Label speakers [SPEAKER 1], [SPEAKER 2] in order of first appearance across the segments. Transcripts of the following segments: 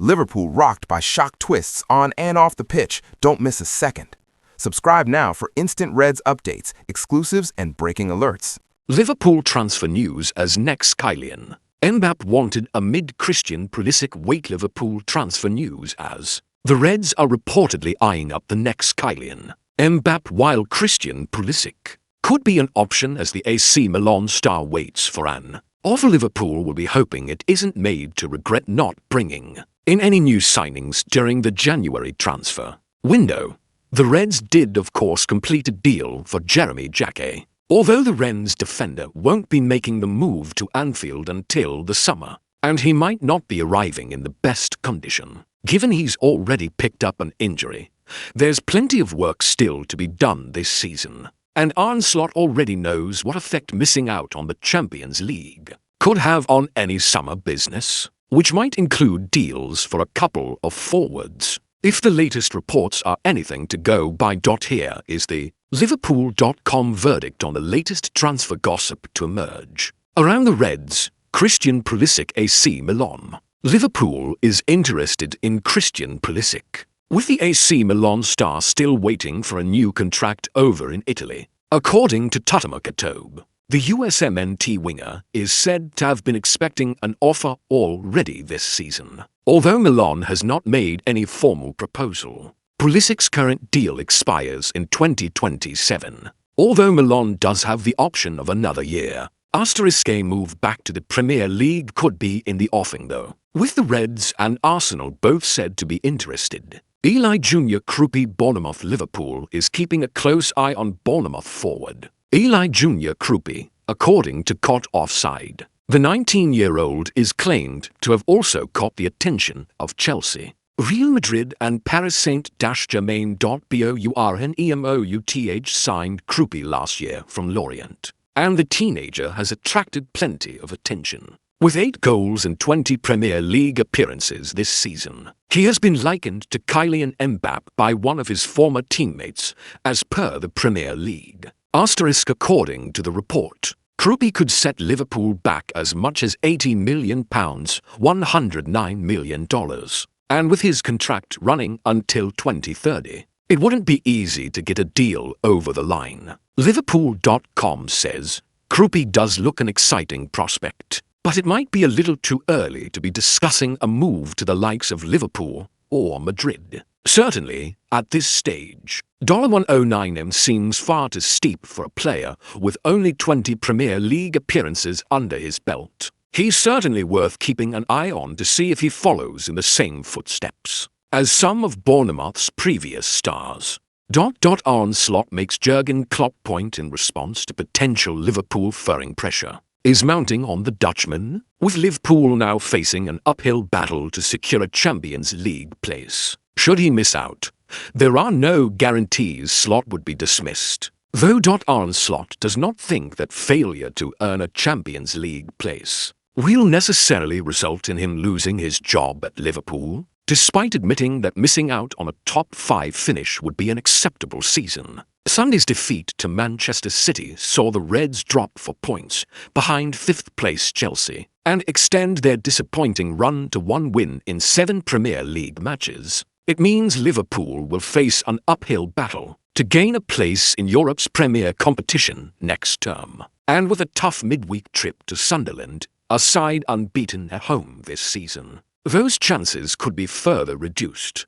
[SPEAKER 1] Liverpool rocked by shock twists on and off the pitch. Don't miss a second. Subscribe now for instant Reds updates, exclusives, and breaking alerts.
[SPEAKER 2] Liverpool transfer news as next Kylian Mbappe wanted amid Christian Pulisic weight. Liverpool transfer news as the Reds are reportedly eyeing up the next Kylian Mbappe, while Christian Pulisic could be an option as the AC Milan star waits for an offer. Liverpool will be hoping it isn't made to regret not bringing in any new signings during the January transfer window. The Reds did of course complete a deal for Jeremy Jacquet, although the Rennes defender won't be making the move to Anfield until the summer, and he might not be arriving in the best condition, given he's already picked up an injury. There's plenty of work still to be done this season, and Arne Slot already knows what effect missing out on the Champions League could have on any summer business, which might include deals for a couple of forwards, if the latest reports are anything to go by. Here is the Liverpool.com verdict on the latest transfer gossip to emerge around the Reds. Christian Pulisic. AC Milan. Liverpool is interested in Christian Pulisic, with the AC Milan star still waiting for a new contract over in Italy. According to Tuttomercatobe, the USMNT winger is said to have been expecting an offer already this season, although Milan has not made any formal proposal. Pulisic's current deal expires in 2027, although Milan does have the option of another year. A move back to the Premier League could be in the offing though, with the Reds and Arsenal both said to be interested. Eli Jr. Krupi. Bournemouth. Liverpool is keeping a close eye on Bournemouth forward Eli Jr. Krupi, according to Caught Offside. The 19-year-old is claimed to have also caught the attention of Chelsea, Real Madrid and Paris Saint-Germain. Bournemouth signed Krupi last year from Lorient, and the teenager has attracted plenty of attention. With 8 goals and 20 Premier League appearances this season, he has been likened to Kylian Mbappe by one of his former teammates, as per the Premier League. According to the report, Krupi could set Liverpool back as much as £80 million, $109 million. And with his contract running until 2030, it wouldn't be easy to get a deal over the line. Liverpool.com says, Krupi does look an exciting prospect, but it might be a little too early to be discussing a move to the likes of Liverpool or Madrid. Certainly, at this stage, $109M seems far too steep for a player with only 20 Premier League appearances under his belt. He's certainly worth keeping an eye on to see if he follows in the same footsteps as some of Bournemouth's previous stars. Arne Slot makes Jurgen Klopp point in response to potential Liverpool furring pressure is mounting on the Dutchman, with Liverpool now facing an uphill battle to secure a Champions League place. Should he miss out, there are no guarantees Slot would be dismissed, though. Arne Slot does not think that failure to earn a Champions League place will necessarily result in him losing his job at Liverpool, despite admitting that missing out on a top 5 finish would be an acceptable season. Sunday's defeat to Manchester City saw the Reds drop 4 points behind 5th place Chelsea and extend their disappointing run to 1 win in 7 Premier League matches. It means Liverpool will face an uphill battle to gain a place in Europe's premier competition next term, and with a tough midweek trip to Sunderland, a side unbeaten at home this season, those chances could be further reduced.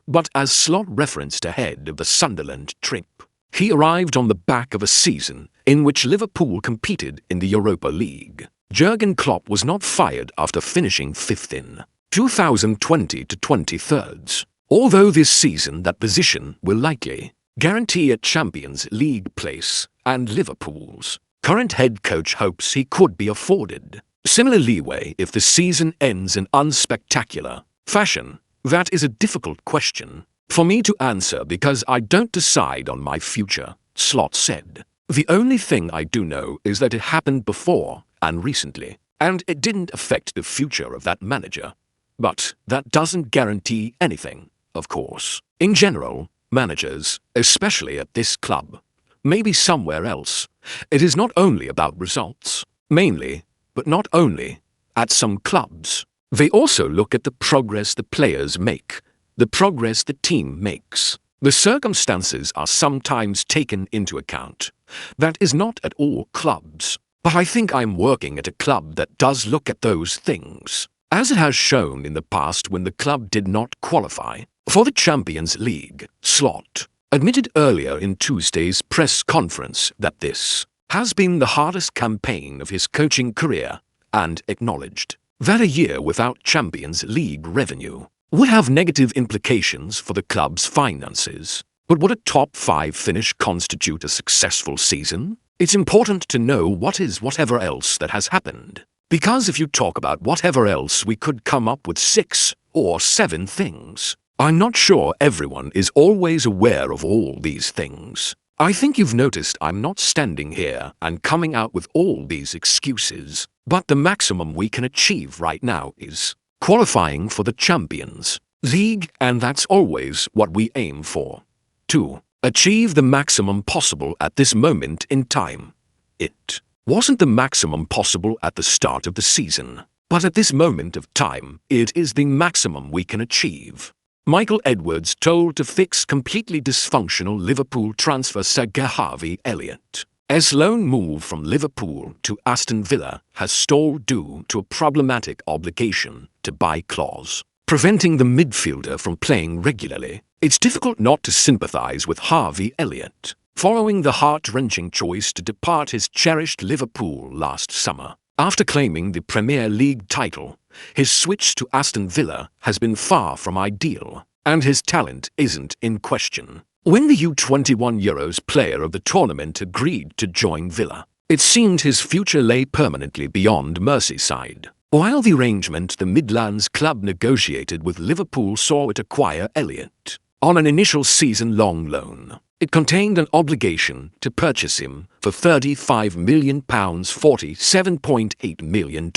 [SPEAKER 2] But as Slot referenced ahead of the Sunderland trip, he arrived on the back of a season in which Liverpool competed in the Europa League. Jurgen Klopp was not fired after finishing 5th in 2020 to 23rd. Although this season that position will likely guarantee a Champions League place, and Liverpool's current head coach hopes he could be afforded similar leeway if the season ends in unspectacular fashion. That is a difficult question for me to answer because I don't decide on my future, Slot said. The only thing I do know is that it happened before and recently, and it didn't affect the future of that manager. But that doesn't guarantee anything, of course. In general, managers, especially at this club, maybe somewhere else, it is not only about results, mainly, but not only, at some clubs, They also look at the progress the players make, the progress the team makes. The circumstances are sometimes taken into account. That is not at all clubs. But I think I'm working at a club that does look at those things, as it has shown in the past when the club did not qualify for the Champions League. Slot admitted earlier in Tuesday's press conference that this has been the hardest campaign of his coaching career and acknowledged that a year without Champions League revenue would have negative implications for the club's finances. But would a top 5 finish constitute a successful season? It's important to know what is whatever else that has happened. Because if you talk about whatever else, we could come up with 6 or 7 things. I'm not sure everyone is always aware of all these things. I think you've noticed I'm not standing here and coming out with all these excuses. But the maximum we can achieve right now is qualifying for the Champions League, and that's always what we aim for. 2. Achieve the maximum possible at this moment in time. It wasn't the maximum possible at the start of the season, but at this moment of time, it is the maximum we can achieve. Michael Edwards told to fix completely dysfunctional Liverpool transfer saga Harvey Elliott. His loan move from Liverpool to Aston Villa has stalled due to a problematic obligation to buy clause, preventing the midfielder from playing regularly. It's difficult not to sympathise with Harvey Elliott, following the heart-wrenching choice to depart his cherished Liverpool last summer. After claiming the Premier League title, his switch to Aston Villa has been far from ideal, and his talent isn't in question. When the U21 Euros player of the tournament agreed to join Villa, it seemed his future lay permanently beyond Merseyside. While the arrangement the Midlands club negotiated with Liverpool saw it acquire Elliott on an initial season-long loan, it contained an obligation to purchase him for £35 million, $47.8 million.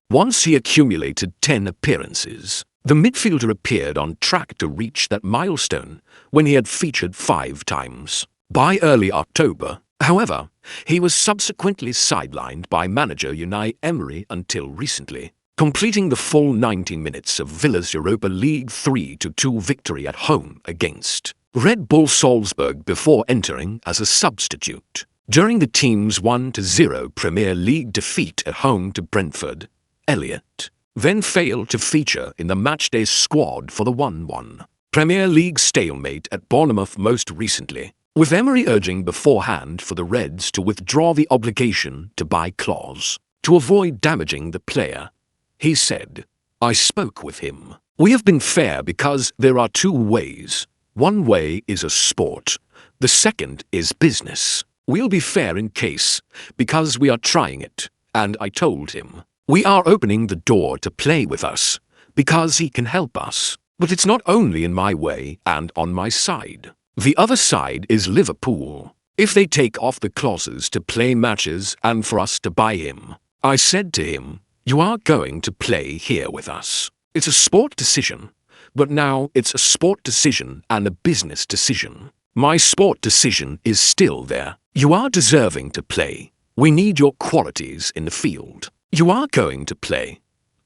[SPEAKER 2] Once he accumulated 10 appearances, the midfielder appeared on track to reach that milestone when he had featured 5 times. By early October, however, he was subsequently sidelined by manager Unai Emery until recently, completing the full 90 minutes of Villa's Europa League 3-2 victory at home against Red Bull Salzburg before entering as a substitute. During the team's 1-0 Premier League defeat at home to Brentford, Elliott then failed to feature in the matchday squad for the 1-1 Premier League stalemate at Bournemouth most recently, with Emery urging beforehand for the Reds to withdraw the obligation to buy clause to avoid damaging the player. He said, "I spoke with him. We have been fair because there are 2 ways. One way is a sport. The second is business. We'll be fair in case, because we are trying it. And I told him, we are opening the door to play with us, because he can help us. But it's not only in my way and on my side. The other side is Liverpool. If they take off the clauses to play matches and for us to buy him, I said to him, you are going to play here with us. It's a sport decision. But now it's a sport decision and a business decision. My sport decision is still there. You are deserving to play. We need your qualities in the field. You are going to play.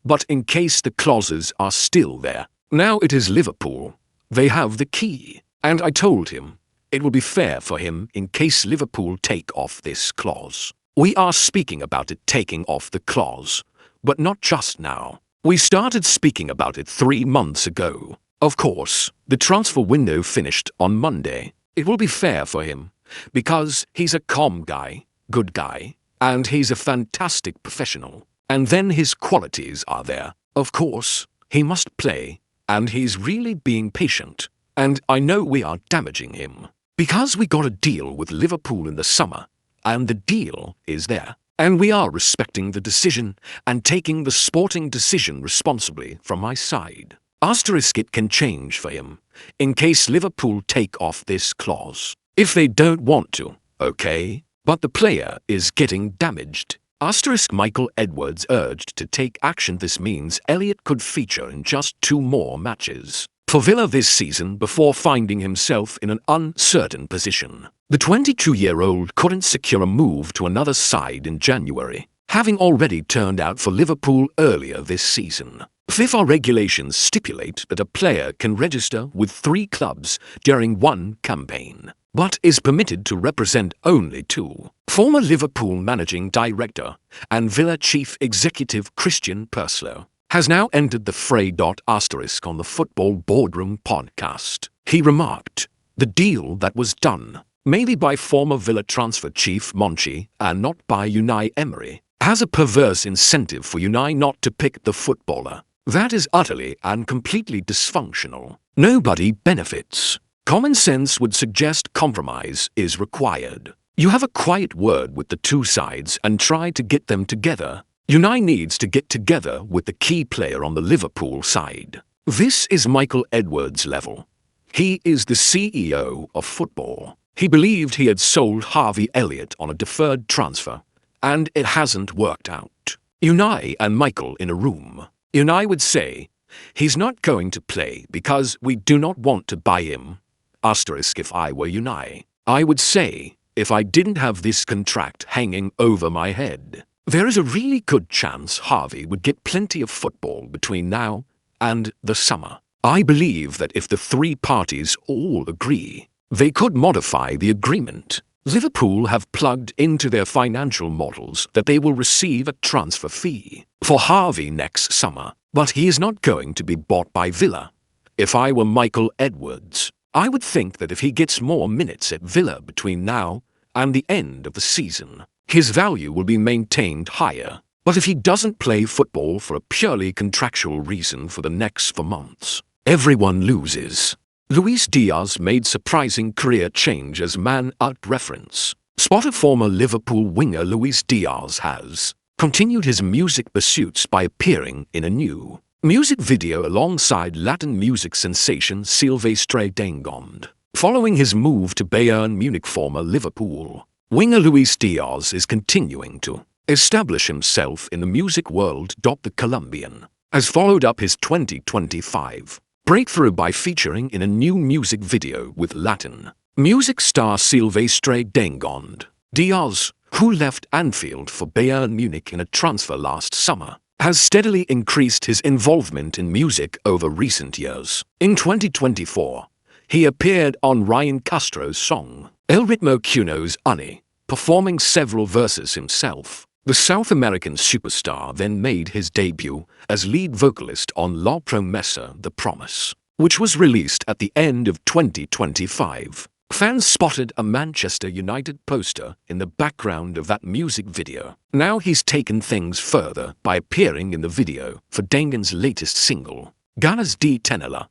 [SPEAKER 2] But in case the clauses are still there, now it is Liverpool. They have the key. And I told him, it will be fair for him in case Liverpool take off this clause. We are speaking about it taking off the clause, but not just now. We started speaking about it 3 months ago. Of course, the transfer window finished on Monday. It will be fair for him, because he's a calm guy, good guy, and he's a fantastic professional. And then his qualities are there. Of course, he must play, and he's really being patient. And I know we are damaging him, because we got a deal with Liverpool in the summer, and the deal is there. And we are respecting the decision and taking the sporting decision responsibly from my side. Asterisk it can change for him, in case Liverpool take off this clause. If they don't want to, okay, but the player is getting damaged. Asterisk Michael Edwards urged to take action. This means Elliott could feature in just 2 more matches for Villa this season before finding himself in an uncertain position. The 22-year-old couldn't secure a move to another side in January, having already turned out for Liverpool earlier this season. FIFA regulations stipulate that a player can register with 3 clubs during one campaign, but is permitted to represent only 2. Former Liverpool managing director and Villa chief executive Christian Pulisic has now entered the fray. On the Football Boardroom podcast, he remarked, "The deal that was done, maybe by former Villa transfer chief Monchi and not by Unai Emery, has a perverse incentive for Unai not to pick the footballer. That is utterly and completely dysfunctional. Nobody benefits. Common sense would suggest compromise is required. You have a quiet word with the 2 sides and try to get them together. Unai needs to get together with the key player on the Liverpool side. This is Michael Edwards' level. He is the CEO of football. He believed he had sold Harvey Elliott on a deferred transfer, and it hasn't worked out. Unai and Michael in a room. Unai would say, he's not going to play because we do not want to buy him. If I were Unai, I would say, if I didn't have this contract hanging over my head, there is a really good chance Harvey would get plenty of football between now and the summer. I believe that if the 3 parties all agree, they could modify the agreement. Liverpool have plugged into their financial models that they will receive a transfer fee for Harvey next summer, but he is not going to be bought by Villa. If I were Michael Edwards, I would think that if he gets more minutes at Villa between now and the end of the season, his value will be maintained higher. But if he doesn't play football for a purely contractual reason for the next 4 months, everyone loses." Luis Diaz made surprising career change as man out reference. Spotted former Liverpool winger Luis Diaz has continued his music pursuits by appearing in a new music video alongside Latin music sensation Silvestre Dangond. Following his move to Bayern Munich, former Liverpool winger Luis Diaz is continuing to establish himself in the music world. The Colombian has followed up his 2025 breakthrough by featuring in a new music video with Latin music star Silvestre Dangond. Diaz, who left Anfield for Bayern Munich in a transfer last summer, has steadily increased his involvement in music over recent years. In 2024, he appeared on Ryan Castro's song El Ritmo Cuno's Ane, performing several verses himself. The South American superstar then made his debut as lead vocalist on La Promesa, The Promise, which was released at the end of 2025. Fans spotted a Manchester United poster in the background of that music video. Now he's taken things further by appearing in the video for Dangond's latest single, Ganas de Tenela.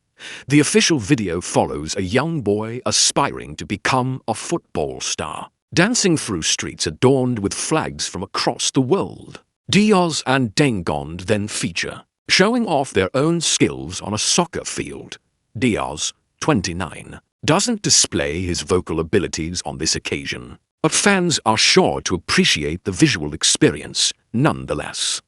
[SPEAKER 2] The official video follows a young boy aspiring to become a football star, dancing through streets adorned with flags from across the world. Diaz and Dangond then feature, showing off their own skills on a soccer field. Diaz, 29, doesn't display his vocal abilities on this occasion, but fans are sure to appreciate the visual experience nonetheless.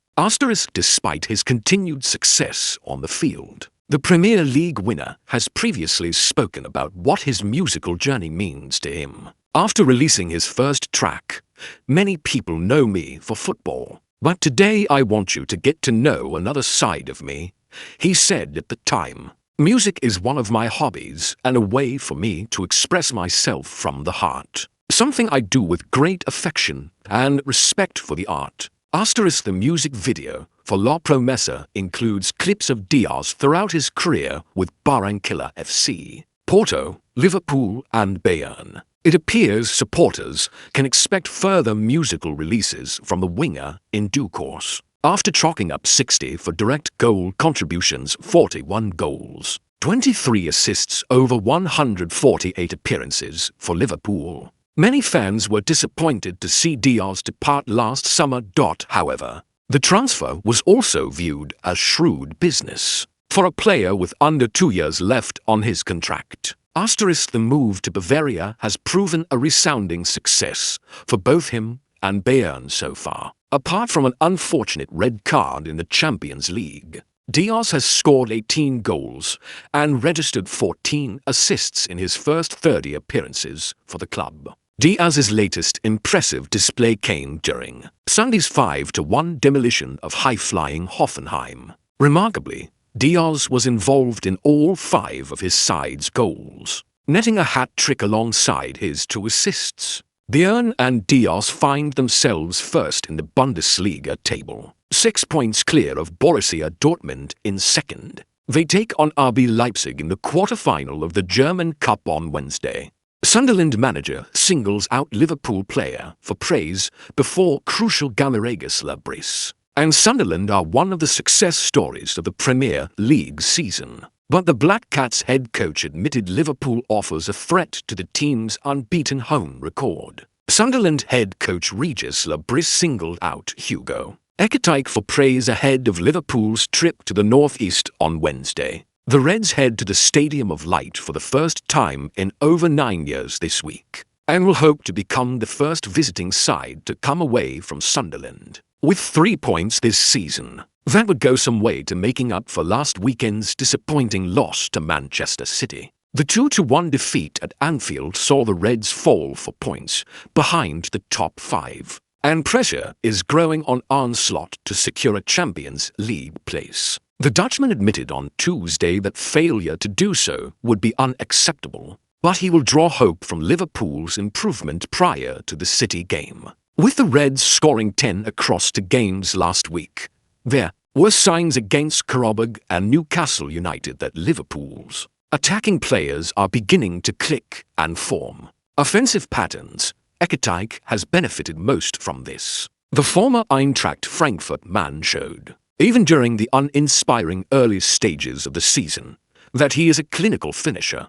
[SPEAKER 2] Despite his continued success on the field, the Premier League winner has previously spoken about what his musical journey means to him. After releasing his first track, "Many people know me for football, but today I want you to get to know another side of me," he said at the time. "Music is one of my hobbies and a way for me to express myself from the heart. Something I do with great affection and respect for the art." The music video for La Promesa includes clips of Diaz throughout his career with Barranquilla FC, Porto, Liverpool and Bayern. It appears supporters can expect further musical releases from the winger in due course. After chalking up 60 for direct goal contributions, 41 goals, 23 assists over 148 appearances for Liverpool, many fans were disappointed to see Diaz depart last summer. However, the transfer was also viewed as shrewd business for a player with under 2 years left on his contract. The move to Bavaria has proven a resounding success for both him and Bayern so far. Apart from an unfortunate red card in the Champions League, Diaz has scored 18 goals and registered 14 assists in his first 30 appearances for the club. Diaz's latest impressive display came during Sunday's 5-1 demolition of high-flying Hoffenheim. Remarkably, Diaz was involved in all 5 of his side's goals, netting a hat-trick alongside his 2 assists. Bayern and Diaz find themselves first in the Bundesliga table, 6 points clear of Borussia Dortmund in second. They take on RB Leipzig in the quarter-final of the German Cup on Wednesday. Sunderland manager singles out Liverpool player for praise before crucial Gameragas Labris. And Sunderland are one of the success stories of the Premier League season. But the Black Cats head coach admitted Liverpool offers a threat to the team's unbeaten home record. Sunderland head coach Regis Labris singled out Hugo Ekitike for praise ahead of Liverpool's trip to the northeast on Wednesday. The Reds head to the Stadium of Light for the first time in over 9 years this week, and will hope to become the first visiting side to come away from Sunderland with 3 points this season. That would go some way to making up for last weekend's disappointing loss to Manchester City. The 2-1 defeat at Anfield saw the Reds fall 4 points behind the top 5, and pressure is growing on Arne Slot to secure a Champions League place. The Dutchman admitted on Tuesday that failure to do so would be unacceptable, but he will draw hope from Liverpool's improvement prior to the City game. With the Reds scoring 10 across 2 games last week, there were signs against Karabag and Newcastle United that Liverpool's attacking players are beginning to click and form offensive patterns. Ekitike has benefited most from this. The former Eintracht Frankfurt man showed, even during the uninspiring early stages of the season, that he is a clinical finisher.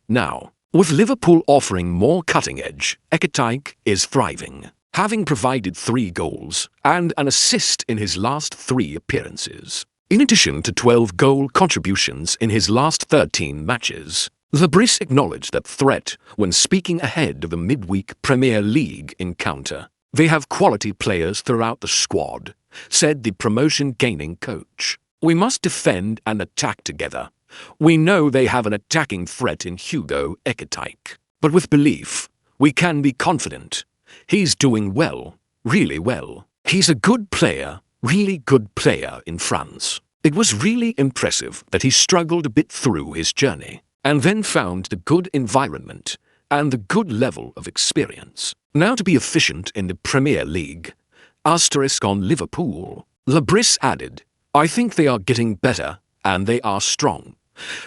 [SPEAKER 2] Now, with Liverpool offering more cutting edge, Ekitike is thriving, having provided 3 goals and an assist in his last 3 appearances, in addition to 12 goal contributions in his last 13 matches. Labris acknowledged that threat when speaking ahead of the midweek Premier League encounter. They have quality players throughout the squad, said the promotion-gaining coach. We must defend and attack together. We know they have an attacking threat in Hugo Ekitike, but with belief, we can be confident. He's doing well, really well. He's a good player, really good player in France. It was really impressive that he struggled a bit through his journey, and then found the good environment and the good level of experience. Now to be efficient in the Premier League. Asterisk on Liverpool. Labris added, I think they are getting better and they are strong.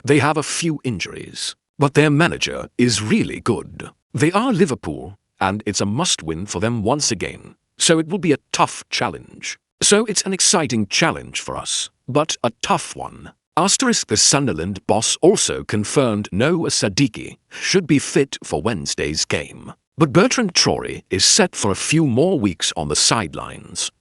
[SPEAKER 2] They have a few injuries, but their manager is really good. They are Liverpool, and it's a must-win for them once again. So it will be a tough challenge. So it's an exciting challenge for us, but a tough one. Asterisk the Sunderland boss also confirmed Noah Sadiki should be fit for Wednesday's game. But Bertrand Traore is set for a few more weeks on the sidelines.